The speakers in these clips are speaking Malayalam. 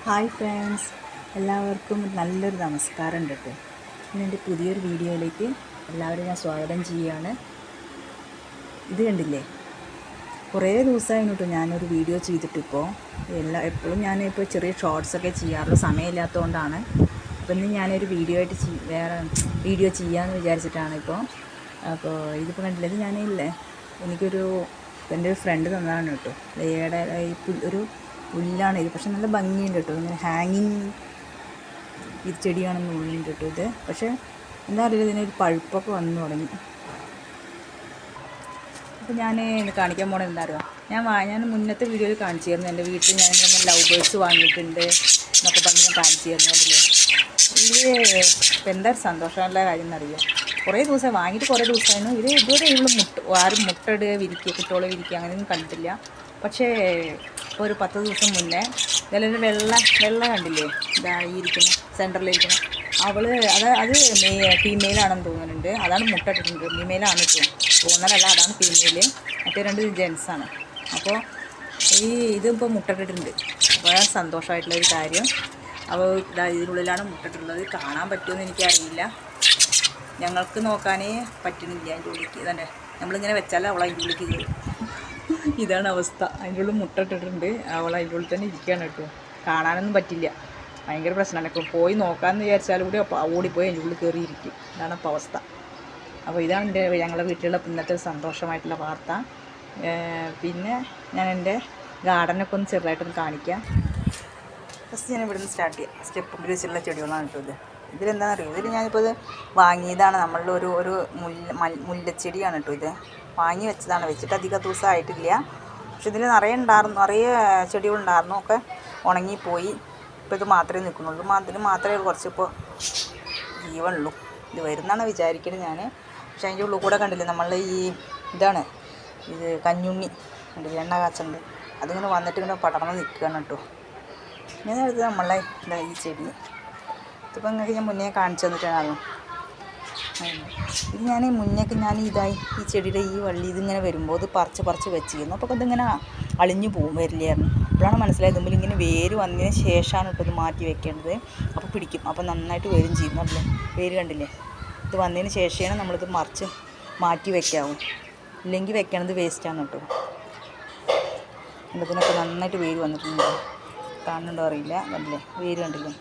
ഹായ് ഫ്രണ്ട്സ്, എല്ലാവർക്കും നല്ലൊരു നമസ്കാരം ഉണ്ട് കേട്ടോ. ഇന്ന് എൻ്റെ പുതിയൊരു വീഡിയോയിലേക്ക് എല്ലാവരും ഞാൻ സ്വാഗതം ചെയ്യുകയാണ്. ഇത് കണ്ടില്ലേ, കുറേ ദിവസമായിരുന്നു കേട്ടോ ഞാനൊരു വീഡിയോ ചെയ്തിട്ടിപ്പോൾ. എപ്പോഴും ഞാനിപ്പോൾ ചെറിയ ഷോർട്സൊക്കെ ചെയ്യാറുള്ള സമയമില്ലാത്തതുകൊണ്ടാണ്. അപ്പോൾ ഇന്ന് ഞാനൊരു വീഡിയോ ആയിട്ട് വേറെ വീഡിയോ ചെയ്യാമെന്ന് വിചാരിച്ചിട്ടാണ് ഇപ്പോൾ. അപ്പോൾ ഇതിപ്പോൾ കണ്ടില്ലേ, ഇത് ഞാനില്ലേ എനിക്കൊരു എൻ്റെ ഒരു ഫ്രണ്ട് തന്നതാണ് കേട്ടോ. ലേയുടെ ഒരു പുല്ലാണ് ഇത്, പക്ഷെ നല്ല ഭംഗിയുണ്ട് കേട്ടോ. ഇങ്ങനെ ഹാങ്ങിങ് ഇത് ചെടിയാണെന്ന് ഉള്ളിലുണ്ട് കേട്ടോ ഇത്. പക്ഷേ എന്താ അറിയില്ല, ഇതിനൊരു പഴുപ്പൊക്കെ വന്നു തുടങ്ങി. അപ്പോൾ ഞാൻ കാണിക്കാൻ പോകണത് എന്താ അറിയുക, ഞാൻ മുന്നത്തെ വീഡിയോയിൽ കാണിച്ചിരുന്നു എൻ്റെ വീട്ടിൽ ഞാൻ ഇങ്ങനെ ലവ് ബേർഡ്സ് വാങ്ങിയിട്ടുണ്ട് എന്നൊക്കെ പറഞ്ഞ് ഞാൻ കാണിച്ചിരുന്നു. അതിൽ ഇപ്പം എന്താ സന്തോഷമുള്ള കാര്യം എന്നറിയാം, കുറേ ദിവസം വാങ്ങിയിട്ട് കുറേ ദിവസമായിരുന്നു. ഇതുവരെ ആരും മുട്ടയിടുക വിരിക്കുക കുട്ടികളെ വിരിക്കുക അങ്ങനെയൊന്നും കണ്ടിട്ടില്ല. പക്ഷേ ഇപ്പോൾ ഒരു 10 ദിവസം മുന്നേ ഇതിലൊരു വെള്ള കണ്ടില്ലേ, ഇതാ ഈ ഇരിക്കുന്ന സെൻറ്ററിലിരിക്കുന്ന അത് ഫീമെയിലാണെന്ന് തോന്നുന്നുണ്ട്. അതാണ് മുട്ടയിട്ടിട്ടുണ്ട്, ഫീമെയിലാണ് തോന്നലല്ല, അതാണ് ഫീമെയിൽ. മറ്റേ 2 ജെൻസാണ്. അപ്പോൾ ഇതിപ്പോൾ മുട്ടയിട്ടിട്ടുണ്ട്. അപ്പോൾ സന്തോഷമായിട്ടുള്ളൊരു കാര്യം. അപ്പോൾ ഇതിനുള്ളിലാണ് മുട്ടയിട്ടുള്ളത്. കാണാൻ പറ്റുമെന്ന് എനിക്കറിയില്ല, ഞങ്ങൾക്ക് നോക്കാനേ പറ്റുന്നില്ല. അതിൻ്റെ ഉള്ളിലേക്ക് തന്നെ നമ്മളിങ്ങനെ വെച്ചാൽ അവൾ അതിൻ്റെ ഉള്ളിലേക്ക് കയറും. ഇതാണ് അവസ്ഥ. അതിൻ്റെ ഉള്ളിൽ മുട്ടയിട്ടിട്ടുണ്ട്, അവൾ അതിൻ്റെ ഉള്ളിൽ തന്നെ ഇരിക്കുകയാണ് കേട്ടോ. കാണാനൊന്നും പറ്റില്ല, ഭയങ്കര പ്രശ്നമാണ്. ഇപ്പോൾ പോയി നോക്കാമെന്ന് വിചാരിച്ചാലും കൂടി ഓടിപ്പോയി അതിൻ്റെ ഉള്ളിൽ കയറിയിരിക്കും. ഇതാണ് ഇപ്പോൾ അവസ്ഥ. അപ്പോൾ ഇതാണ് ഞങ്ങളുടെ വീട്ടിലുള്ള ഇന്നത്തെ സന്തോഷമായിട്ടുള്ള വാർത്ത. പിന്നെ ഞാൻ എൻ്റെ ഗാർഡനൊക്കെ ഒന്ന് ചെറുതായിട്ടൊന്ന് കാണിക്കാം. ഫസ്റ്റ് ഞാൻ ഇവിടുന്ന് സ്റ്റാർട്ട് ചെയ്യാം. സ്റ്റെപ്പ് വെച്ചുള്ള ചെടികളാണ് കേട്ടോ ഇത്. ഇതിലെന്താണെന്ന് അറിയുമോ, ഇതിൽ ഞാനിപ്പോൾ ഇത് വാങ്ങിയതാണ്. നമ്മളുടെ ഒരു മുല്ലച്ചെടിയാണ് കേട്ടോ ഇത്. വാങ്ങി വെച്ചതാണ്, വെച്ചിട്ട് അധികം ദിവസം ആയിട്ടില്ല. പക്ഷെ ഇതിൽ നിറയെ ചെടികളുണ്ടായിരുന്നു, ഒക്കെ ഉണങ്ങിപ്പോയി. ഇപ്പോൾ ഇത് മാത്രമേ നിൽക്കുന്നുള്ളൂ. ഇതിന് മാത്രമേ കുറച്ചിപ്പോൾ ജീവനുള്ളൂ. ഇത് വരുന്നാണ് വിചാരിക്കുന്നത് ഞാൻ. പക്ഷെ അതിൻ്റെ ഉള്ളിൽ കൂടെ കണ്ടില്ലേ, നമ്മൾ ഇതാണ് ഇത് കഞ്ഞുണ്ണി കണ്ടില്ലേ, എണ്ണ കാച്ചുണ്ട്. അതിങ്ങനെ വന്നിട്ട് ഇങ്ങനെ പടർന്ന് നിൽക്കുകയാണ് കേട്ടോ. ഇങ്ങനെ എടുത്ത് നമ്മളെ ഈ ചെടി ഇതിപ്പോൾ നിങ്ങൾക്ക് ഞാൻ മുന്നേ കാണിച്ചു തന്നിട്ടാണ്. ഇത് ഞാൻ മുന്നേക്ക് ഈ ചെടിയുടെ ഈ വള്ളി ഇതിങ്ങനെ വരുമ്പോൾ ഇത് പറിച്ച് വെച്ചിരുന്നു. അപ്പോൾ ഇതിങ്ങനെ അളിഞ്ഞു പോകും, വരില്ലായിരുന്നു. അപ്പോഴാണ് മനസ്സിലായത് മുമ്പിൽ ഇങ്ങനെ വേര് വന്നതിന് ശേഷമാണ് ഇപ്പോൾ ഇത് മാറ്റി വെക്കേണ്ടത്. അപ്പോൾ പിടിക്കും, അപ്പോൾ നന്നായിട്ട് വരും ചെയ്യുന്നല്ലേ. വേര് കണ്ടില്ലേ, ഇത് വന്നതിന് ശേഷമാണ് നമ്മളിത് മറിച്ച് മാറ്റി വെക്കാവും. ഇല്ലെങ്കിൽ വെക്കണത് വേസ്റ്റാണ് കേട്ടോ. ഇതിനൊക്കെ നന്നായിട്ട് വേര് വന്നിട്ടുണ്ട്, കാണുന്നുണ്ടോ അറിയില്ല. കണ്ടില്ലേ, വേര് കണ്ടില്ലേ.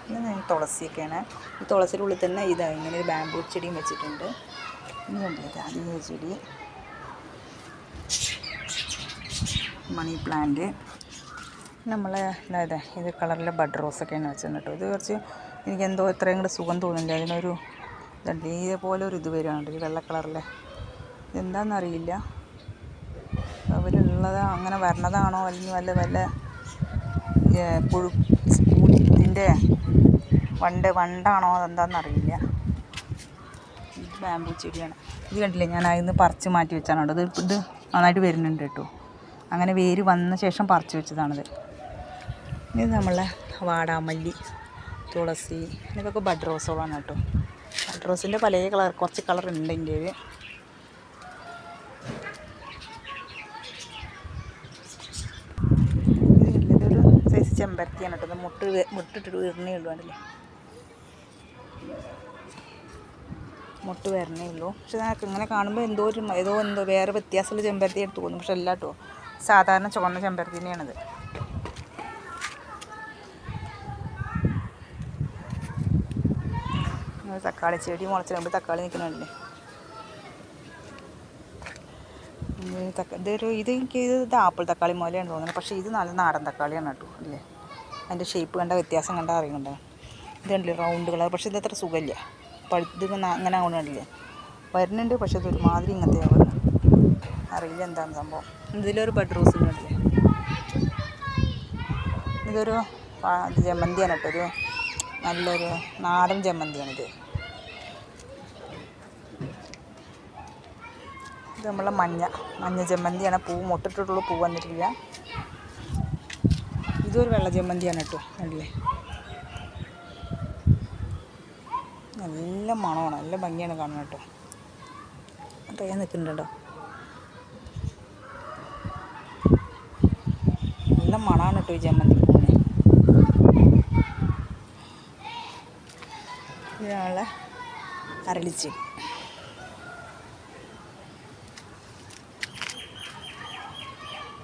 പിന്നെ തുളസിയൊക്കെയാണ്. ഈ തുളസിയുടെ ഉള്ളിൽ തന്നെ ഇങ്ങനെ ഒരു ബാംബൂ ചെടിയും വെച്ചിട്ടുണ്ട്. ഇനി കണ്ടില്ലേ, ഈ ചെടി മണി പ്ലാന്റ്. നമ്മളെ ഇത് കളറിലെ ബഡ് റോസൊക്കെയാണ് വെച്ചത് കേട്ടോ. ഇത് കുറച്ച് എനിക്കെന്തോ ഇത്രയും കൂടെ സുഖം തോന്നുന്നില്ല. അതിനൊരു ഇതേപോലെ ഒരു ഇത് വരികയാണ്, ഒരു വെള്ള കളറിലെ. ഇതെന്താണെന്നറിയില്ല, അവരുള്ളത് അങ്ങനെ വരണതാണോ അല്ലെങ്കിൽ വല്ല ഇതിൻ്റെ വണ്ടാണോ അതെന്താണെന്നറിയില്ല. ഇത് ബാംബൂ ചെടിയാണ്. ഇത് കണ്ടില്ലേ, ഞാൻ അതിൽ നിന്ന് പറിച്ച് മാറ്റി വെച്ചാണ് കേട്ടോ. ഇത് നന്നായിട്ട് വരുന്നുണ്ട് കേട്ടോ. അങ്ങനെ വേര് വന്ന ശേഷം പറിച്ച് വെച്ചതാണിത്. ഇത് നമ്മളെ വാടാമല്ലി, തുളസി, ഇതൊക്കെ ബഡ് റോസുകളാണ് കേട്ടോ. ബഡ് റോസിൻ്റെ പല കുറച്ച് കളർ ഉണ്ട് എൻ്റെ. ഇതൊരു സൈസ് ചെമ്പരത്തിയാണ് കേട്ടോ. മുട്ടിട്ട് വരണേ ഉള്ളൂ, കണ്ടില്ലേ, മുട്ട് വരണേ ഉള്ളൂ. പക്ഷെ ഞങ്ങൾക്ക് ഇങ്ങനെ കാണുമ്പോൾ എന്തോ വേറെ വ്യത്യാസമുള്ള ചെമ്പരത്തി ആയിട്ട് തോന്നും. പക്ഷെ അല്ല കേട്ടോ, സാധാരണ ചുവന്ന ചെമ്പരത്തി തന്നെയാണത്. തക്കാളി ചെടി മുളച്ചിടുമ്പോൾ തക്കാളി നിൽക്കണല്ലേ. ഇത് ആപ്പിൾ തക്കാളി മോലെയാണ് തോന്നുന്നത്. പക്ഷേ ഇത് നല്ല നാടൻ തക്കാളിയാണ് കേട്ടോ. അല്ലേ, അതിൻ്റെ ഷേപ്പ് കണ്ട വ്യത്യാസം കണ്ടാൽ അറിയണ്ടേ. ഇത് കണ്ടില്ലേ, റൗണ്ട് കളർ. പക്ഷേ ഇത് അത്ര സുഖമില്ല, അങ്ങനെ ആവണില്ലേ, വരുന്നുണ്ട്. പക്ഷേ ഇതൊരുമാതിരി ഇങ്ങനത്തെ ആവുക, അറിയില്ല എന്താണ് സംഭവം. ഇതിലൊരു ബഡ് റോസ് കണ്ടില്ലേ, ഇതൊരു ജമന്തിയാണ് കേട്ടോ. ഒരു നല്ലൊരു നാടൻ ജമന്തിയാണിത്. ഇത് നമ്മളെ മഞ്ഞ ജമന്തിയാണ്. മുട്ടിട്ടുള്ള പൂ വന്നിട്ടില്ല. ഇതൊരു വെള്ള ജമന്തിയാണ് കേട്ടോ. കണ്ടില്ലേ, നല്ല മണമാണ്, നല്ല ഭംഗിയാണ് കാണുന്നത് കേട്ടോ. തയ്യാൻ നിൽക്കുന്നുണ്ടോ. മണമാണ് കേട്ടോ ഈ ജമന്തി പൂവിന്. ഇതാണ് അരളിച്ചെടി.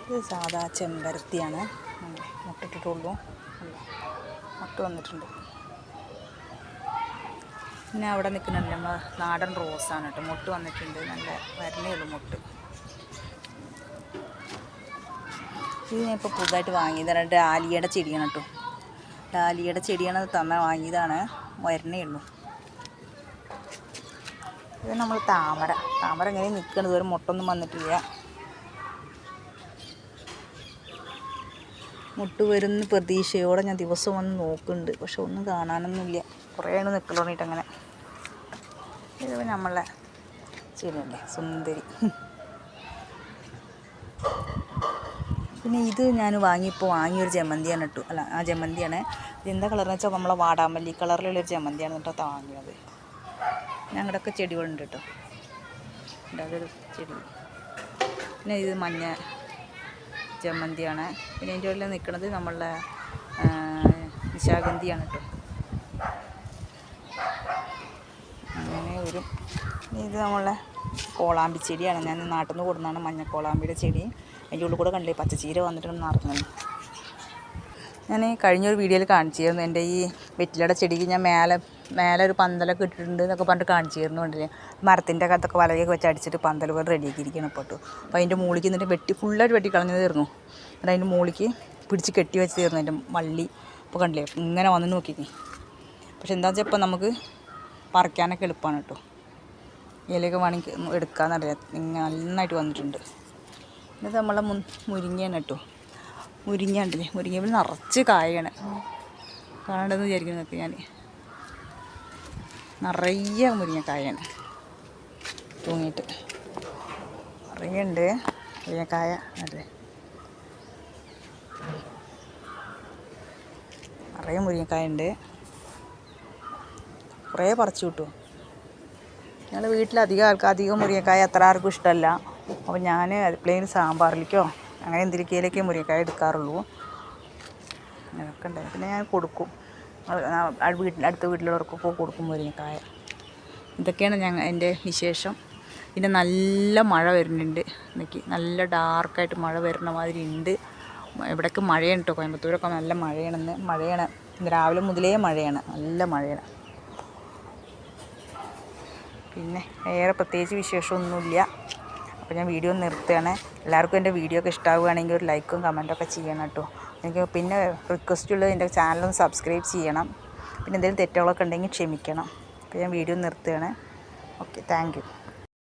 ഇത് സാധാ ചെമ്പരത്തിയാണ്. മുട്ടിട്ടിട്ടുള്ളൂ, മുട്ട വന്നിട്ടുണ്ട്. പിന്നെ അവിടെ നിൽക്കുന്നുണ്ട് നമ്മൾ നാടൻ റോസാണ് കേട്ടോ. മുട്ട് വന്നിട്ടുണ്ട്, നല്ല വരണേ ഉള്ളൂ മുട്ട്. ഇത് ഞാൻ ഇപ്പോൾ പുതുതായിട്ട് വാങ്ങിയതാണ്. ഡാലിയയുടെ ചെടിയാണ് കേട്ടോ. ഡാലിയയുടെ ചെടിയാണ് വാങ്ങിയതാണ്, വരണേ ഉള്ളൂ. ഇത് നമ്മൾ താമര എങ്ങനെ നിൽക്കുന്നത്, ഒരു മുട്ടൊന്നും വന്നിട്ടില്ല. മുട്ട് വരുന്ന പ്രതീക്ഷയോടെ ഞാൻ ദിവസം വന്ന് നോക്കുന്നുണ്ട്, പക്ഷെ ഒന്നും കാണാനൊന്നുമില്ല. കുറേ നിൽക്കൽ തുടങ്ങിയിട്ട് അങ്ങനെ. ഇത് നമ്മളെ ചെടിയല്ലേ സുന്ദരി. പിന്നെ ഇത് ഞാൻ വാങ്ങിയൊരു ജമന്തിയാണ് കേട്ടോ. അല്ല, ആ ജമന്തിയാണ്. ഇതെന്താ കളറെന്ന് വെച്ചാൽ നമ്മളെ വാടാമല്ലി കളറിലുള്ളൊരു ജമന്തിയാണ് കേട്ടോ വാങ്ങിയത്. ഞങ്ങളുടെയൊക്കെ ചെടികളുണ്ട് കേട്ടോ. അതൊരു ചെടി. പിന്നെ ഇത് മഞ്ഞ ജമന്തിയാണ്. പിന്നെ അതിൻ്റെ ഉള്ളിൽ നിൽക്കുന്നത് നമ്മളുടെ നിശാഗന്ധിയാണ് കേട്ടോ. അങ്ങനെ ഇത് നമ്മളെ കോളാമ്പി ചെടിയാണ്. ഞാൻ നാട്ടിൽ നിന്ന് കൊടുക്കുന്നതാണ് മഞ്ഞ കോളാമ്പിയുടെ ചെടി. അതിൻ്റെ ഉള്ളിൽ കൂടെ കണ്ടില്ലേ പച്ചച്ചീര വന്നിട്ടുണ്ടെന്ന് അറിഞ്ഞത്. ഞാൻ കഴിഞ്ഞൊരു വീഡിയോയിൽ കാണിച്ചിരുന്നു എൻ്റെ ഈ വെറ്റിലയുടെ ചെടിക്ക് ഞാൻ മേലെ ഒരു പന്തലൊക്കെ ഇട്ടിട്ടുണ്ട് എന്നൊക്കെ പറഞ്ഞിട്ട് കാണിച്ചിരുന്നു. കണ്ടില്ലേ, മരത്തിൻ്റെ അകത്തൊക്കെ വലയൊക്കെ വെച്ച് അടിച്ചിട്ട് പന്തൽ പോലെ റെഡിയാക്കിയിരിക്കണം ഇപ്പോൾ കേട്ടോ. അപ്പോൾ അതിൻ്റെ മൂളിക്ക് എന്നിട്ട് ഫുള്ളായിട്ട് വെട്ടിക്കളഞ്ഞു തീർന്നു. എന്നിട്ട് അതിൻ്റെ മൂളിക്ക് പിടിച്ച് കെട്ടി വെച്ച് തീർന്നു അതിൻ്റെ വള്ളി. ഇപ്പോൾ കണ്ടില്ലേ ഇങ്ങനെ വന്ന് നോക്കിക്കേ. പക്ഷെ എന്താ വെച്ചാൽ ഇപ്പം നമുക്ക് പറിക്കാനൊക്കെ എളുപ്പമാണ് കേട്ടോ. ഇലയൊക്കെ വേണമെങ്കിൽ എടുക്കാമെന്നറിയാം. നന്നായിട്ട് വന്നിട്ടുണ്ട്. ഇത് നമ്മളെ മുരിങ്ങയാണ് കേട്ടോ. മുരിങ്ങ ഉണ്ടല്ലേ, മുരിങ്ങയിൽ നിറച്ച് കായാണ്. കാണണ്ടെന്ന് വിചാരിക്കുന്നതൊക്കെ ഞാൻ. നിറയെ മുരിങ്ങക്കായാണ് തൂങ്ങിയിട്ട്. നിറയെ ഉണ്ട് മുരിങ്ങക്കായ. അല്ലേ, നിറയെ മുരിങ്ങക്കായ ഉണ്ട്. കുറേ പറിച്ചു കിട്ടും. ഞങ്ങളുടെ വീട്ടിലധികം മുരിങ്ങക്കായ അത്ര ആർക്കും ഇഷ്ടമല്ല. അപ്പോൾ ഞാൻ പ്ലെയിൻ സാമ്പാറിലേക്കോ അങ്ങനെ എന്തിരിക്കയിലേക്കേ മുരിങ്ങക്കായ എടുക്കാറുള്ളൂ. അങ്ങനെയൊക്കെ ഉണ്ടായി. പിന്നെ ഞാൻ കൊടുക്കും, അടുത്ത വീട്ടിലുള്ളവർക്കൊക്കെ കൊടുക്കും മുരിങ്ങക്കായ. ഇതൊക്കെയാണ് എൻ്റെ വിശേഷം. പിന്നെ നല്ല മഴ വരുന്നുണ്ട്. എനിക്ക് നല്ല ഡാർക്കായിട്ട് മഴ വരുന്ന മാതിരി ഉണ്ട്. ഇവിടെയൊക്കെ മഴയാണ് കേട്ടോ. കോയമ്പത്തൂരൊക്കെ നല്ല മഴയാണ്. ഇന്ന് രാവിലെ മുതലേ മഴയാണ്, നല്ല മഴയാണ്. പിന്നെ വേറെ പ്രത്യേകിച്ച് വിശേഷമൊന്നുമില്ല. അപ്പോൾ ഞാൻ വീഡിയോ നിർത്തുകയാണ്. എല്ലാവർക്കും എൻ്റെ വീഡിയോ ഒക്കെ ഇഷ്ടമാവുകയാണെങ്കിൽ ഒരു ലൈക്കും കമൻറ്റൊക്കെ ചെയ്യണം കേട്ടോ. എനിക്ക് പിന്നെ റിക്വസ്റ്റ് ഉള്ളത് എൻ്റെ ചാനലൊന്ന് സബ്സ്ക്രൈബ് ചെയ്യണം. പിന്നെ എന്തെങ്കിലും തെറ്റുകളൊക്കെ ഉണ്ടെങ്കിൽ ക്ഷമിക്കണം. അപ്പോൾ ഞാൻ വീഡിയോ നിർത്തുകയാണ്. Okay, thank you.